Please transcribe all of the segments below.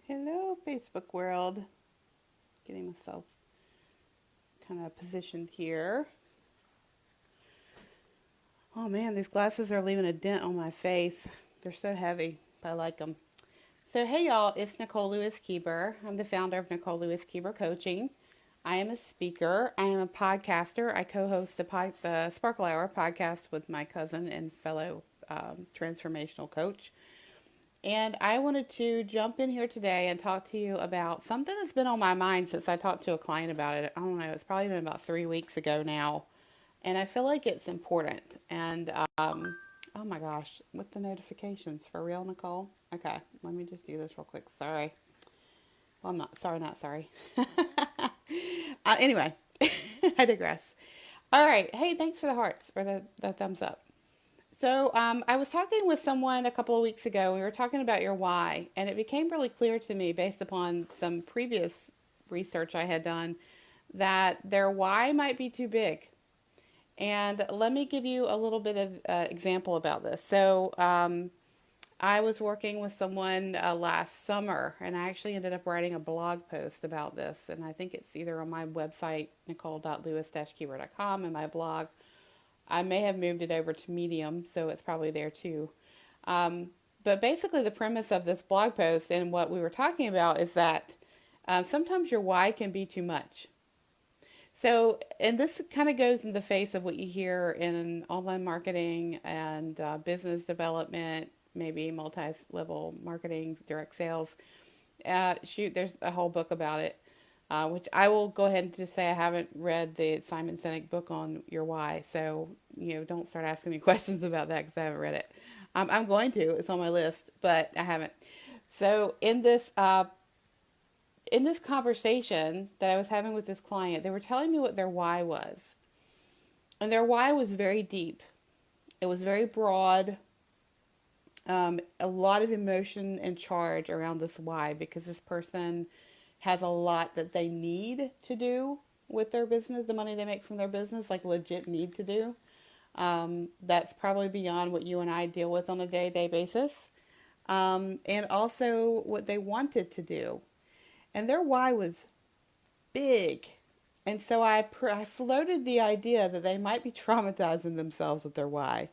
Hello, Facebook world. Getting myself kind of positioned here. Oh man, these glasses are leaving a dent on my face. They're so heavy, but I like them. So, hey y'all, it's Nicole Lewis-Keeber. I'm the founder of Nicole Lewis-Keeber Coaching. I am a speaker. I am a podcaster. I co-host the Sparkle Hour podcast with my cousin and fellow transformational coach. And I wanted to jump in here today and talk to you about something that's been on my mind since I talked to a client about it. I don't know, it's probably been about 3 weeks ago now. And I feel like it's important. And, oh my gosh, with the notifications, for real, Nicole? Okay, let me just do this real quick. Sorry. Well, I'm not sorry, not sorry. Anyway, I digress. All right. Hey, thanks for the hearts or the thumbs up. So, I was talking with someone a couple of weeks ago. We were talking about your why, and it became really clear to me based upon some previous research I had done that their why might be too big. And let me give you a little bit of example about this. So, I was working with someone last summer, and I actually ended up writing a blog post about this. And I think it's either on my website, nicole.lewis-keeber.com, and my blog. I may have moved it over to Medium, so it's probably there too. Um, but basically, the premise of this blog post and what we were talking about is that sometimes your why can be too much. So, and this kind of goes in the face of what you hear in online marketing and business development, maybe multi-level marketing, direct sales. There's a whole book about it, which I will go ahead and just say I haven't read the Simon Sinek book on your why. So, don't start asking me questions about that because I haven't read it. I'm going to. It's on my list, but I haven't. So, in this conversation that I was having with this client, they were telling me what their why was. And their why was very deep. It was very broad. A lot of emotion and charge around this why because this person has a lot that they need to do with their business, the money they make from their business, like legit need to do. That's probably beyond what you and I deal with on a day-to-day basis. And also what they wanted to do. And their why was big. And so I floated the idea that they might be traumatizing themselves with their why,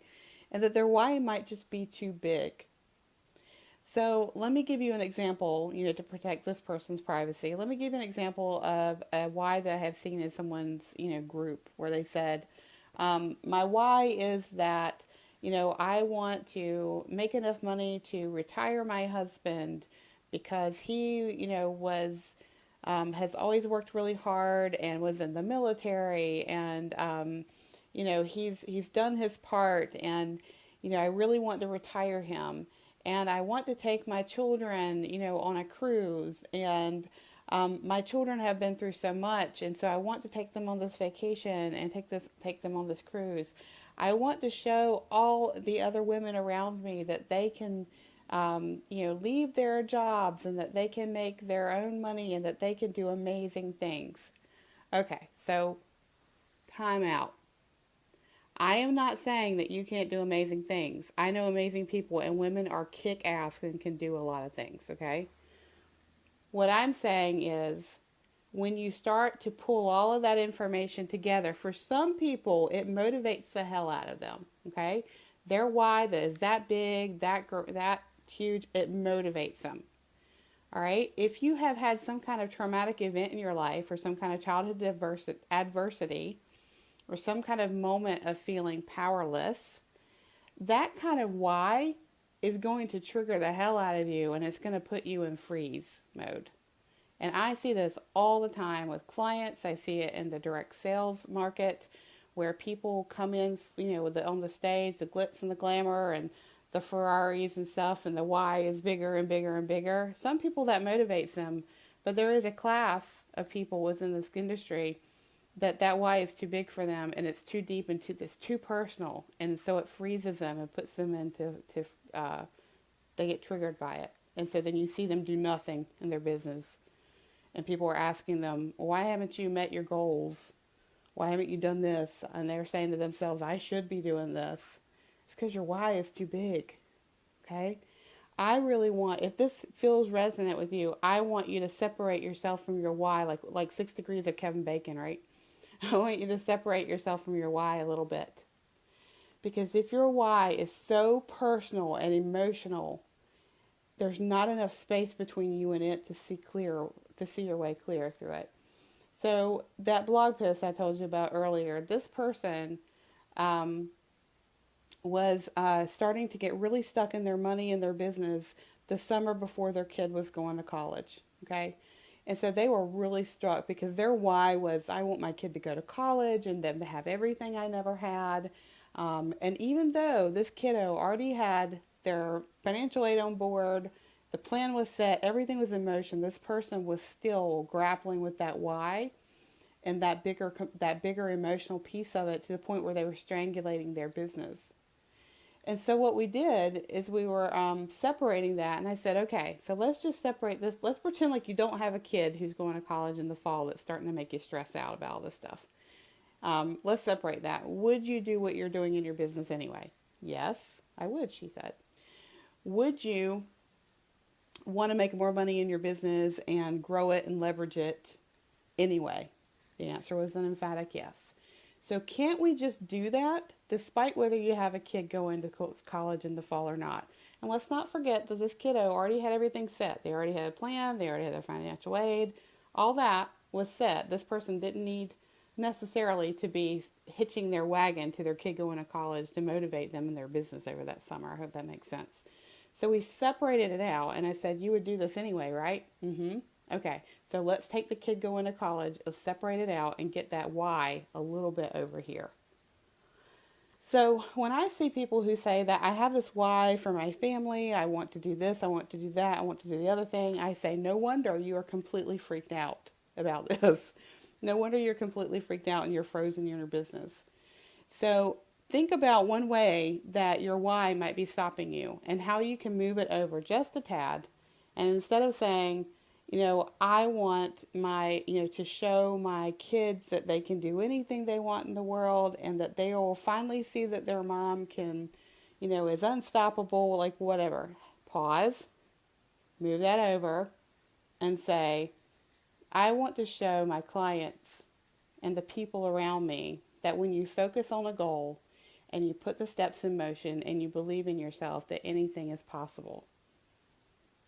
and that their why might just be too big. So let me give you an example, to protect this person's privacy. Let me give you an example of a why that I have seen in someone's, group where they said, my why is that, I want to make enough money to retire my husband because he, has always worked really hard and was in the military and, he's done his part and, I really want to retire him. And I want to take my children, on a cruise. And my children have been through so much, and so I want to take them on this vacation and take them on this cruise. I want to show all the other women around me that they can, leave their jobs and that they can make their own money and that they can do amazing things. Okay, so time out. I am not saying that you can't do amazing things. I know amazing people, and women are kick ass and can do a lot of things, okay? What I'm saying is when you start to pull all of that information together, for some people, it motivates the hell out of them, okay? Their why that is that big, that huge, it motivates them. All right? If you have had some kind of traumatic event in your life or some kind of childhood adversity, or some kind of moment of feeling powerless, that kind of why is going to trigger the hell out of you and it's going to put you in freeze mode. And I see this all the time with clients. I see it in the direct sales market where people come in, on the stage, the glitz and the glamour and the Ferraris and stuff, and the why is bigger and bigger and bigger. Some people that motivates them, but there is a class of people within this industry that why is too big for them and it's too deep and it's too personal, and so it freezes them and puts them into they get triggered by it, and so then you see them do nothing in their business, and people are asking them, why haven't you met your goals, why haven't you done this, and they're saying to themselves, I should be doing this. It's because your why is too big. Okay. I really want, if this feels resonant with you, I want you to separate yourself from your why, like 6 degrees of Kevin Bacon, right? I want you to separate yourself from your why a little bit. Because if your why is so personal and emotional, there's not enough space between you and it to see your way clear through it. So that blog post I told you about earlier, this person um, was starting to get really stuck in their money and their business the summer before their kid was going to college. Okay. And so they were really struck because their why was, I want my kid to go to college and them to have everything I never had. And even though this kiddo already had their financial aid on board, the plan was set, everything was in motion, this person was still grappling with that why and that bigger emotional piece of it to the point where they were strangulating their business. And so what we did is we were separating that, and I said, okay, so let's just separate this. Let's pretend like you don't have a kid who's going to college in the fall that's starting to make you stress out about all this stuff. Let's separate that. Would you do what you're doing in your business anyway? Yes, I would, she said. Would you want to make more money in your business and grow it and leverage it anyway? The answer was an emphatic yes. So can't we just do that despite whether you have a kid going to college in the fall or not? And let's not forget that this kiddo already had everything set. They already had a plan. They already had their financial aid. All that was set. This person didn't need necessarily to be hitching their wagon to their kid going to college to motivate them in their business over that summer. I hope that makes sense. So we separated it out, and I said, you would do this anyway, right? Mm-hmm. Okay, so let's take the kid going to college, let's separate it out, and get that why a little bit over here. So when I see people who say that I have this why for my family, I want to do this, I want to do that, I want to do the other thing, I say, no wonder you are completely freaked out about this. No wonder you're completely freaked out and you're frozen in your business. So think about one way that your why might be stopping you and how you can move it over just a tad. And instead of saying, I want to show my kids that they can do anything they want in the world and that they will finally see that their mom can, is unstoppable, like whatever. Pause, move that over and say, I want to show my clients and the people around me that when you focus on a goal and you put the steps in motion and you believe in yourself, that anything is possible.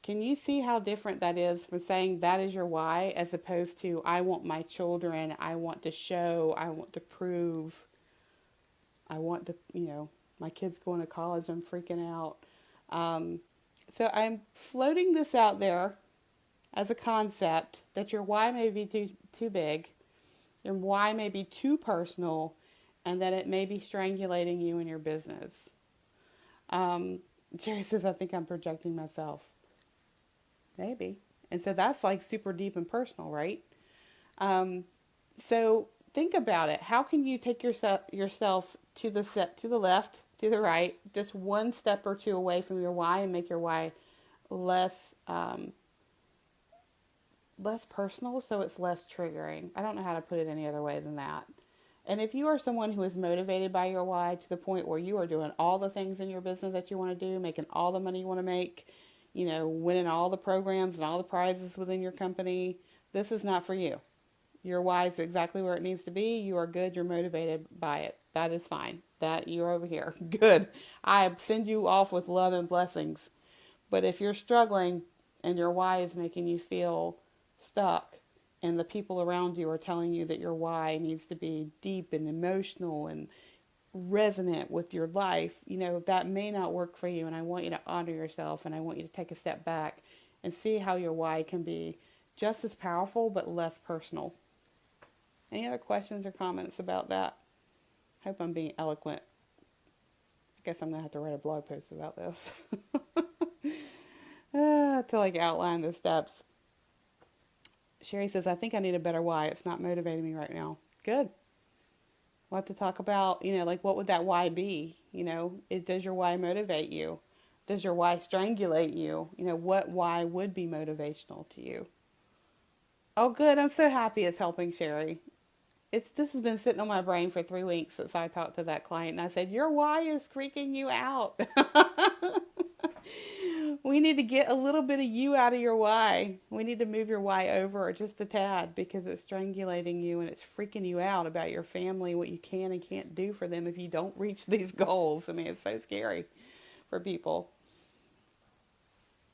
Can you see how different that is from saying that is your why as opposed to I want my children, I want to show, I want to prove, I want to, my kid's going to college, I'm freaking out. So I'm floating this out there as a concept that your why may be too big, your why may be too personal, and that it may be strangulating you in your business. Jerry says, I think I'm projecting myself. Maybe. And so that's like super deep and personal, right? So think about it. How can you take yourself to the left, to the right, just one step or two away from your why and make your why less personal, so it's less triggering. I don't know how to put it any other way than that. And if you are someone who is motivated by your why to the point where you are doing all the things in your business that you want to do, making all the money you want to make, winning all the programs and all the prizes within your company, this is not for you. Your why is exactly where it needs to be. You are good. You're motivated by it. That is fine. That you're over here. Good. I send you off with love and blessings. But if you're struggling and your why is making you feel stuck and the people around you are telling you that your why needs to be deep and emotional and resonant with your life, that may not work for you. And I want you to honor yourself, and I want you to take a step back and see how your why can be just as powerful but less personal. Any other questions or comments about that? I hope I'm being eloquent. I guess I'm going to have to write a blog post about this to outline the steps. Sherry says, I think I need a better why. It's not motivating me right now. Good. We'll have to talk about, what would that why be? Does your why motivate you? Does your why strangulate you? What why would be motivational to you? Oh, good. I'm so happy it's helping, Sherry. This has been sitting on my brain for 3 weeks since I talked to that client, and I said, your why is freaking you out. We need to get a little bit of you out of your why. We need to move your why over just a tad because it's strangulating you and it's freaking you out about your family, what you can and can't do for them if you don't reach these goals. I mean, it's so scary for people.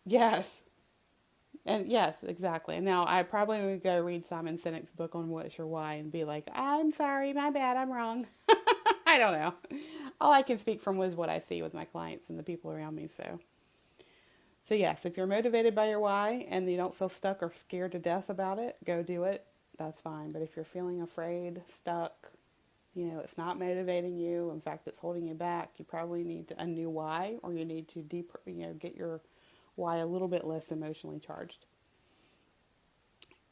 Yes. And yes, exactly. And now I probably would go read Simon Sinek's book on What's Your Why and be like, I'm sorry, my bad, I'm wrong. I don't know. All I can speak from was what I see with my clients and the people around me. So yes, if you're motivated by your why and you don't feel stuck or scared to death about it, go do it. That's fine. But if you're feeling afraid, stuck, it's not motivating you. In fact, it's holding you back. You probably need a new why, or you need to get your why a little bit less emotionally charged.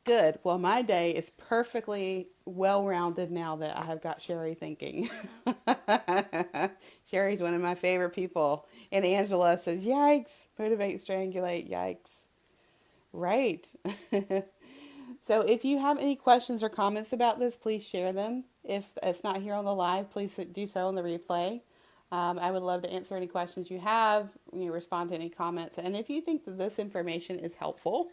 Good. Well, my day is perfectly well-rounded now that I have got Sherry thinking. Sherry's one of my favorite people. And Angela says, yikes, motivate, strangulate, yikes. Right. So if you have any questions or comments about this, please share them. If it's not here on the live, please do so on the replay. I would love to answer any questions you have, respond to any comments. And if you think that this information is helpful,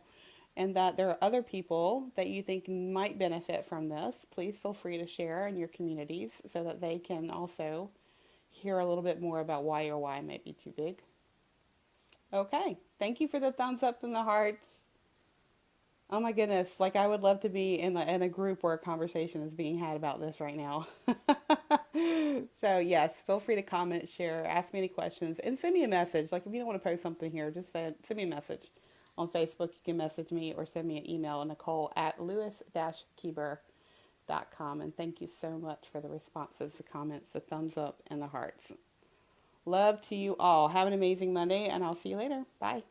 and that there are other people that you think might benefit from this, please feel free to share in your communities so that they can also hear a little bit more about why your why might be too big. Okay, thank you for the thumbs up and the hearts. Oh my goodness, like I would love to be in a group where a conversation is being had about this right now. So yes, feel free to comment, share, ask me any questions, and send me a message. Like if you don't want to post something here, just send me a message. On Facebook, you can message me or send me an email, Nicole at Lewis-Keeber.com. And thank you so much for the responses, the comments, the thumbs up, and the hearts. Love to you all. Have an amazing Monday, and I'll see you later. Bye.